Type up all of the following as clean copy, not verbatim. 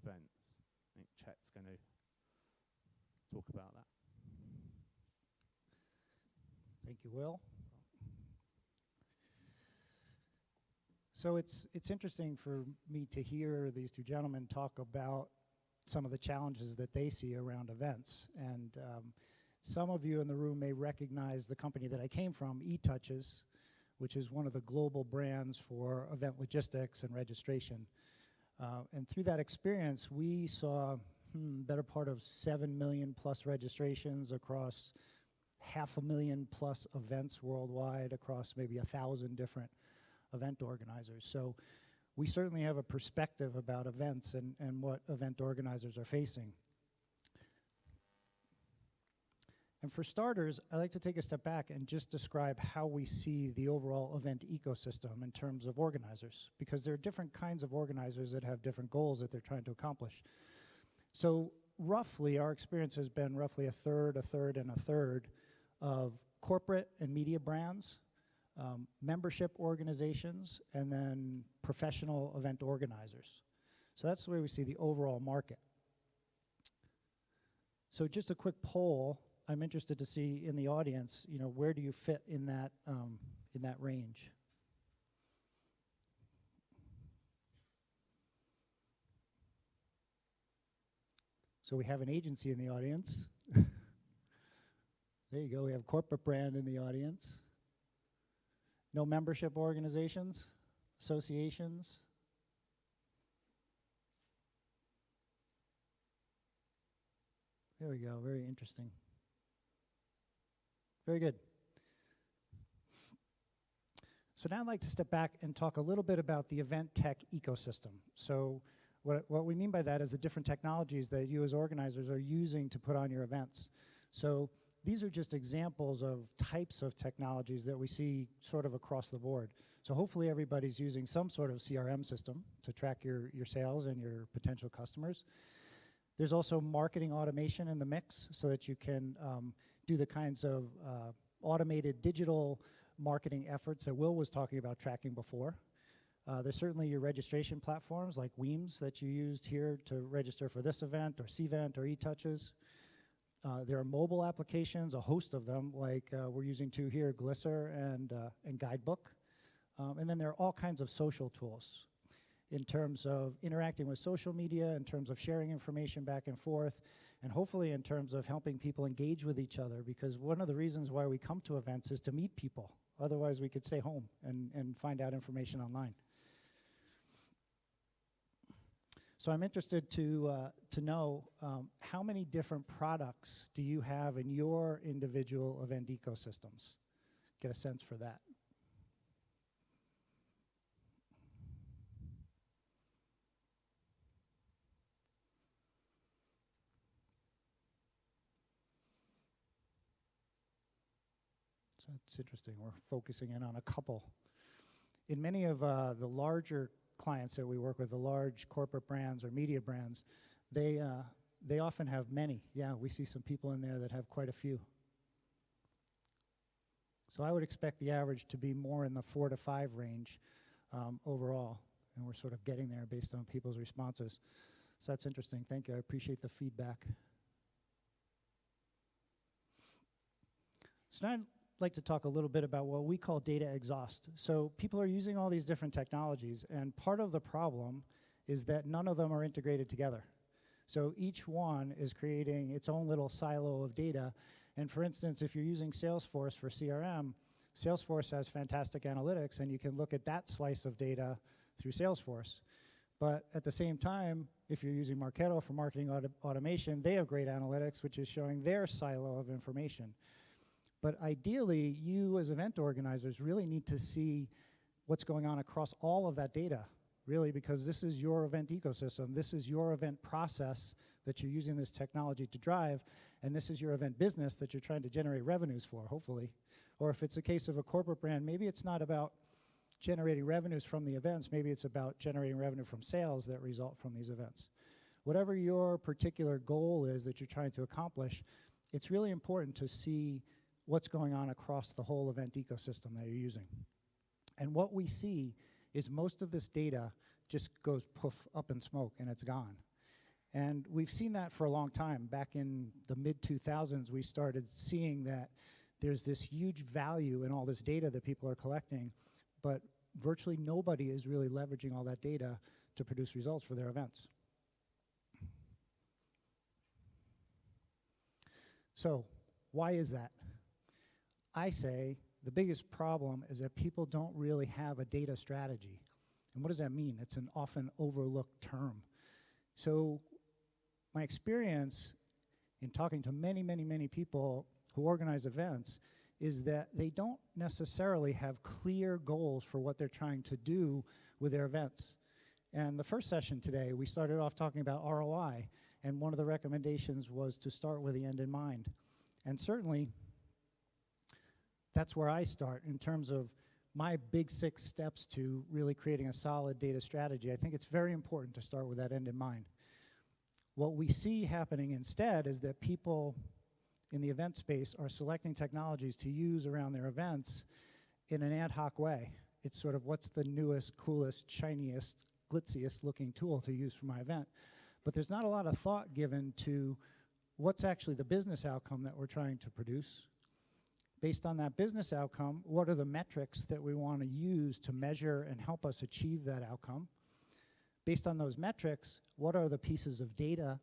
events. I think Chet's going to talk about that. Thank you, Will. So it's interesting for me to hear these two gentlemen talk about some of the challenges that they see around events. And some of you in the room may recognize the company that I came from, eTouches, which is one of the global brands for event logistics and registration. And through that experience, we saw better part of 7 million plus registrations across 500,000 plus events worldwide across maybe 1,000 different event organizers. So we certainly have a perspective about events and what event organizers are facing. And for starters, I'd like to take a step back and just describe how we see the overall event ecosystem in terms of organizers, because there are different kinds of organizers that have different goals that they're trying to accomplish. So roughly, our experience has been roughly a third, and a third of corporate and media brands, membership organizations, and then professional event organizers. So that's the way we see the overall market. So just a quick poll. I'm interested to see in the audience, where do you fit in that range? So we have an agency in the audience. There you go. We have corporate brand in the audience. No membership organizations, associations. There we go. Very interesting. Very good. So now I'd like to step back and talk a little bit about the event tech ecosystem. So what we mean by that is the different technologies that you as organizers are using to put on your events. So these are just examples of types of technologies that we see sort of across the board. So hopefully everybody's using some sort of CRM system to track your sales and your potential customers. There's also marketing automation in the mix so that you can do the kinds of automated digital marketing efforts that Will was talking about tracking before. There's certainly your registration platforms like Weems that you used here to register for this event, or Cvent, or eTouches. There are mobile applications, a host of them, like we're using two here, Glisser and Guidebook. And then there are all kinds of social tools in terms of interacting with social media, in terms of sharing information back and forth, and hopefully in terms of helping people engage with each other, because one of the reasons why we come to events is to meet people. Otherwise, we could stay home and find out information online. So I'm interested to know how many different products do you have in your individual event ecosystems? Get a sense for that. So it's interesting. We're focusing in on a couple. In many of the larger clients that we work with, the large corporate brands or media brands, they often have many. Yeah, we see some people in there that have quite a few. So I would expect the average to be more in the 4 to 5 range overall, and we're sort of getting there based on people's responses. So that's interesting. Thank you. I appreciate the feedback. So now I'd like to talk a little bit about what we call data exhaust. So people are using all these different technologies, and part of the problem is that none of them are integrated together. So each one is creating its own little silo of data. And for instance, if you're using Salesforce for CRM, Salesforce has fantastic analytics, and you can look at that slice of data through Salesforce. But at the same time, if you're using Marketo for marketing automation, they have great analytics, which is showing their silo of information. But ideally, you as event organizers really need to see what's going on across all of that data, really, because this is your event ecosystem. This is your event process that you're using this technology to drive, and this is your event business that you're trying to generate revenues for, hopefully. Or if it's a case of a corporate brand, maybe it's not about generating revenues from the events. Maybe it's about generating revenue from sales that result from these events. Whatever your particular goal is that you're trying to accomplish, it's really important to see what's going on across the whole event ecosystem that you're using. And what we see is most of this data just goes poof, up in smoke, and it's gone. And we've seen that for a long time. Back in the mid-2000s, we started seeing that there's this huge value in all this data that people are collecting, but virtually nobody is really leveraging all that data to produce results for their events. So, why is that? I say the biggest problem is that people don't really have a data strategy. And what does that mean? It's an often overlooked term. So, my experience in talking to many, many, many people who organize events is that they don't necessarily have clear goals for what they're trying to do with their events. And the first session today, we started off talking about ROI, and one of the recommendations was to start with the end in mind. And certainly, that's where I start in terms of my big 6 steps to really creating a solid data strategy. I think it's very important to start with that end in mind. What we see happening instead is that people in the event space are selecting technologies to use around their events in an ad hoc way. It's sort of what's the newest, coolest, shiniest, glitziest looking tool to use for my event. But there's not a lot of thought given to what's actually the business outcome that we're trying to produce. Based on that business outcome, what are the metrics that we want to use to measure and help us achieve that outcome? Based on those metrics, what are the pieces of data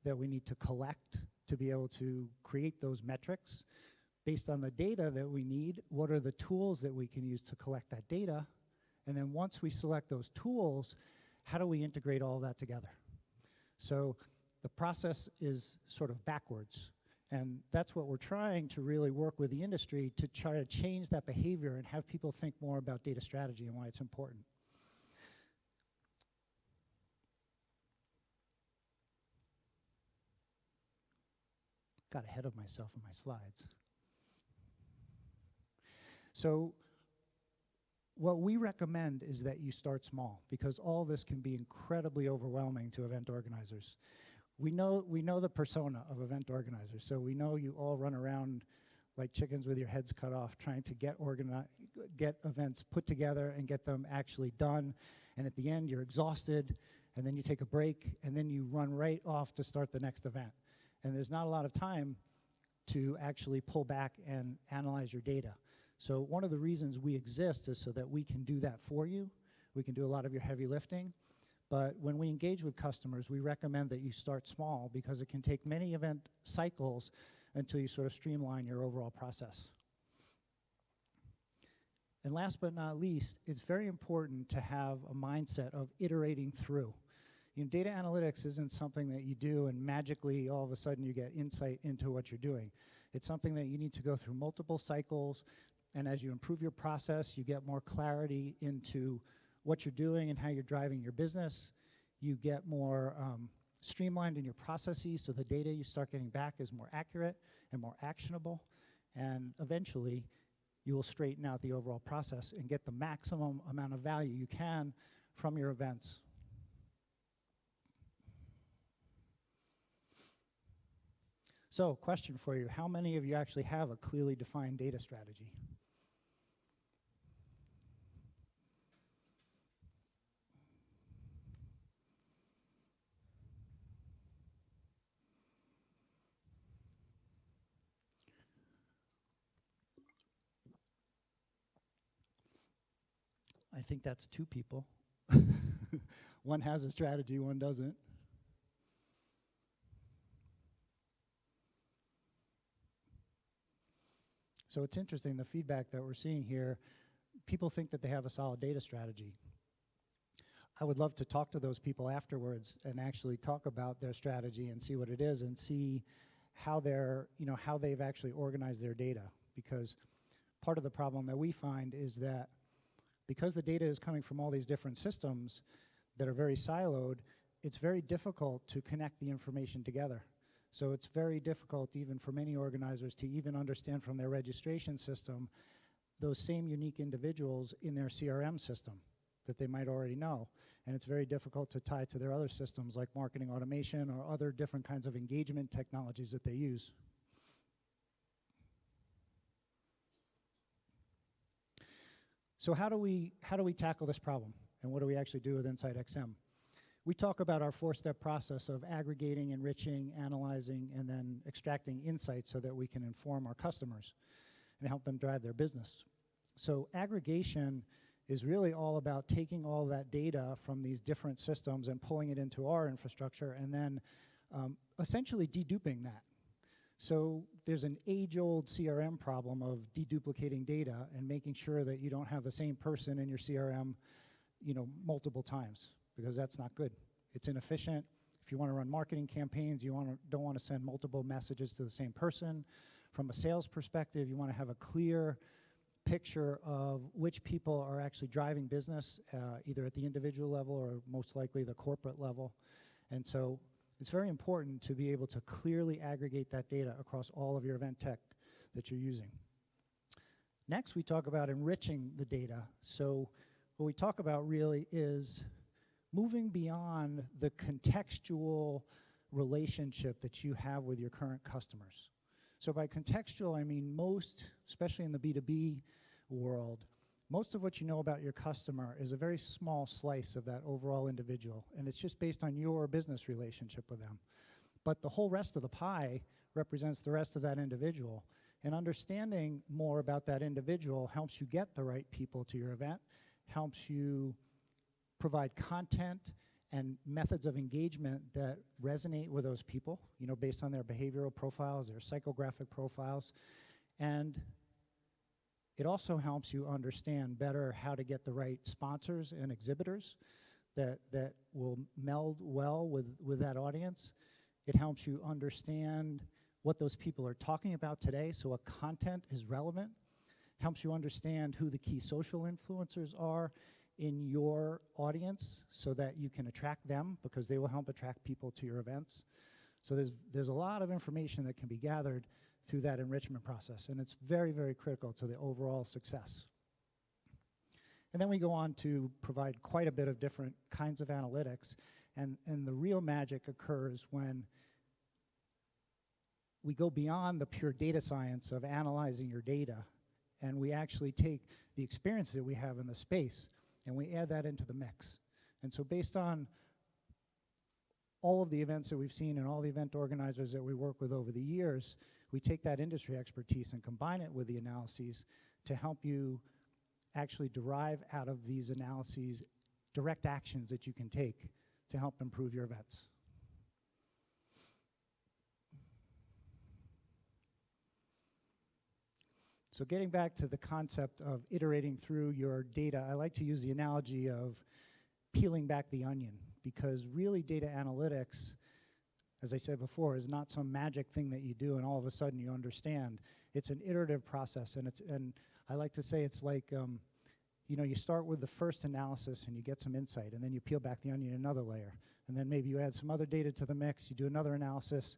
that we need to collect to be able to create those metrics? Based on the data that we need, what are the tools that we can use to collect that data? And then once we select those tools, how do we integrate all that together? So the process is sort of backwards. And that's what we're trying to really work with the industry to try to change that behavior and have people think more about data strategy and why it's important. Got ahead of myself in my slides. So what we recommend is that you start small, because all this can be incredibly overwhelming to event organizers. We know the persona of event organizers, so we know you all run around like chickens with your heads cut off trying to get events put together and get them actually done, and at the end you're exhausted, and then you take a break, and then you run right off to start the next event. And there's not a lot of time to actually pull back and analyze your data. So one of the reasons we exist is so that we can do that for you. We can do a lot of your heavy lifting. But when we engage with customers, we recommend that you start small, because it can take many event cycles until you sort of streamline your overall process. And last but not least, it's very important to have a mindset of iterating through. You know, data analytics isn't something that you do and magically all of a sudden you get insight into what you're doing. It's something that you need to go through multiple cycles, and as you improve your process, you get more clarity into what you're doing and how you're driving your business. You get more streamlined in your processes, so the data you start getting back is more accurate and more actionable, and eventually you will straighten out the overall process and get the maximum amount of value you can from your events. So, question for you, how many of you actually have a clearly defined data strategy? I think that's 2 people. One has a strategy, one doesn't. So it's interesting, the feedback that we're seeing here, people think that they have a solid data strategy. I would love to talk to those people afterwards and actually talk about their strategy and see what it is and see how how they've actually organized their data. Because part of the problem that we find is that because the data is coming from all these different systems that are very siloed, it's very difficult to connect the information together. So it's very difficult even for many organizers to even understand from their registration system those same unique individuals in their CRM system that they might already know. And it's very difficult to tie to their other systems like marketing automation or other different kinds of engagement technologies that they use. So how do we tackle this problem? And what do we actually do with InsightXM? We talk about our 4-step process of aggregating, enriching, analyzing, and then extracting insights so that we can inform our customers and help them drive their business. So aggregation is really all about taking all that data from these different systems and pulling it into our infrastructure and then essentially deduping that. So there's an age-old CRM problem of deduplicating data and making sure that you don't have the same person in your CRM, multiple times, because that's not good. It's inefficient. If you want to run marketing campaigns, you don't want to send multiple messages to the same person. From a sales perspective, you want to have a clear picture of which people are actually driving business, either at the individual level or most likely the corporate level. And so it's very important to be able to clearly aggregate that data across all of your event tech that you're using. Next, we talk about enriching the data. So what we talk about really is moving beyond the contextual relationship that you have with your current customers. So by contextual, I mean most, especially in the B2B world, most of what you know about your customer is a very small slice of that overall individual, and it's just based on your business relationship with them. But the whole rest of the pie represents the rest of that individual, and understanding more about that individual helps you get the right people to your event, helps you provide content and methods of engagement that resonate with those people, based on their behavioral profiles, their psychographic profiles, and it also helps you understand better how to get the right sponsors and exhibitors that will meld well with that audience. It helps you understand what those people are talking about today, so what content is relevant. Helps you understand who the key social influencers are in your audience so that you can attract them, because they will help attract people to your events. So there's a lot of information that can be gathered through that enrichment process, and it's very, very critical to the overall success. And then we go on to provide quite a bit of different kinds of analytics, and the real magic occurs when we go beyond the pure data science of analyzing your data, and we actually take the experience that we have in the space and we add that into the mix. And so based on all of the events that we've seen and all the event organizers that we work with over the years, we take that industry expertise and combine it with the analyses to help you actually derive out of these analyses direct actions that you can take to help improve your events. So getting back to the concept of iterating through your data, I like to use the analogy of peeling back the onion, because really data analytics, as I said before, is not some magic thing that you do and all of a sudden you understand. It's an iterative process, and I like to say it's like, you start with the first analysis and you get some insight, and then you peel back the onion another layer, and then maybe you add some other data to the mix, you do another analysis,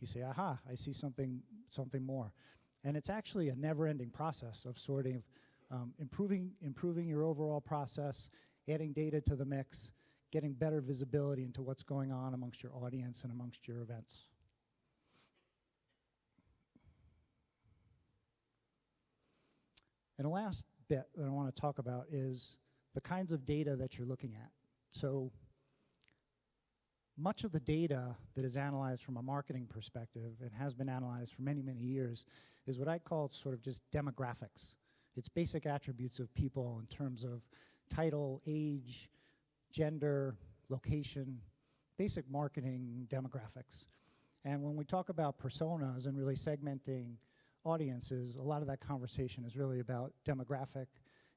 you say, aha, I see something more. And it's actually a never-ending process of sort of improving your overall process, adding data to the mix, getting better visibility into what's going on amongst your audience and amongst your events. And the last bit that I want to talk about is the kinds of data that you're looking at. So much of the data that is analyzed from a marketing perspective and has been analyzed for many, many years is what I call sort of just demographics. It's basic attributes of people in terms of title, age, gender, location, basic marketing demographics. And when we talk about personas and really segmenting audiences, a lot of that conversation is really about demographic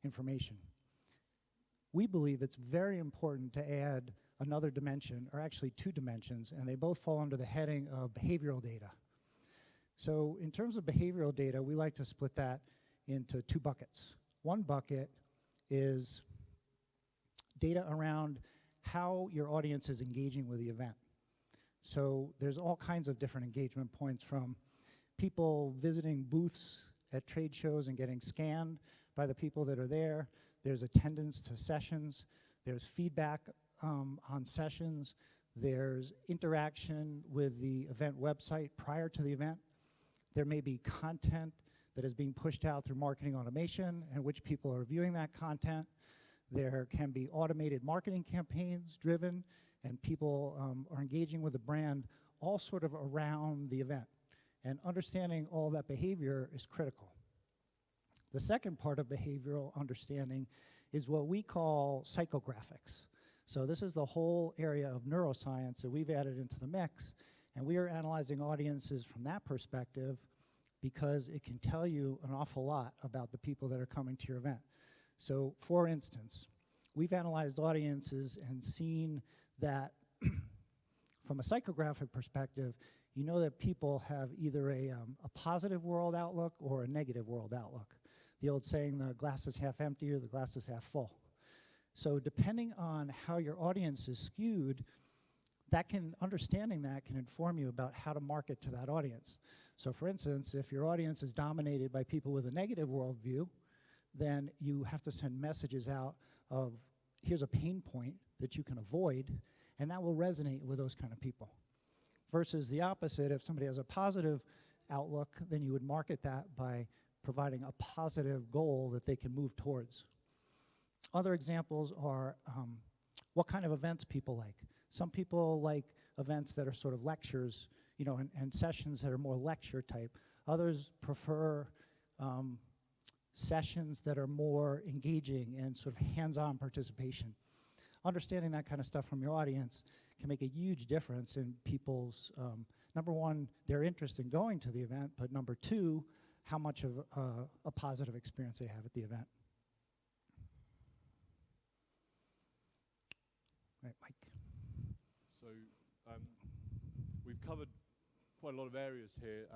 information. We believe it's very important to add another dimension, or actually two dimensions, and they both fall under the heading of behavioral data. So in terms of behavioral data, we like to split that into two buckets. One bucket is data around how your audience is engaging with the event. So there's all kinds of different engagement points, from people visiting booths at trade shows and getting scanned by the people that are there. There's attendance to sessions. There's feedback on sessions. There's interaction with the event website prior to the event. There may be content that is being pushed out through marketing automation and which people are viewing that content. There can be automated marketing campaigns driven and people are engaging with the brand all sort of around the event. And understanding all that behavior is critical. The second part of behavioral understanding is what we call psychographics. So this is the whole area of neuroscience that we've added into the mix, and we are analyzing audiences from that perspective because it can tell you an awful lot about the people that are coming to your event. So for instance, we've analyzed audiences and seen that from a psychographic perspective, you know that people have either a positive world outlook or a negative world outlook. The old saying, the glass is half empty or the glass is half full. So depending on how your audience is skewed, understanding that can inform you about how to market to that audience. So for instance, if your audience is dominated by people with a negative worldview, then you have to send messages out of, here's a pain point that you can avoid, and that will resonate with those kind of people. Versus the opposite, if somebody has a positive outlook, then you would market that by providing a positive goal that they can move towards. Other examples are what kind of events people like. Some people like events that are sort of lectures, you know, and sessions that are more lecture type. Others prefer sessions that are more engaging and sort of hands-on participation. Understanding that kind of stuff from your audience can make a huge difference in people's, number one, their interest in going to the event, but number two, how much of a positive experience they have at the event. Right, Mike. So we've covered quite a lot of areas here.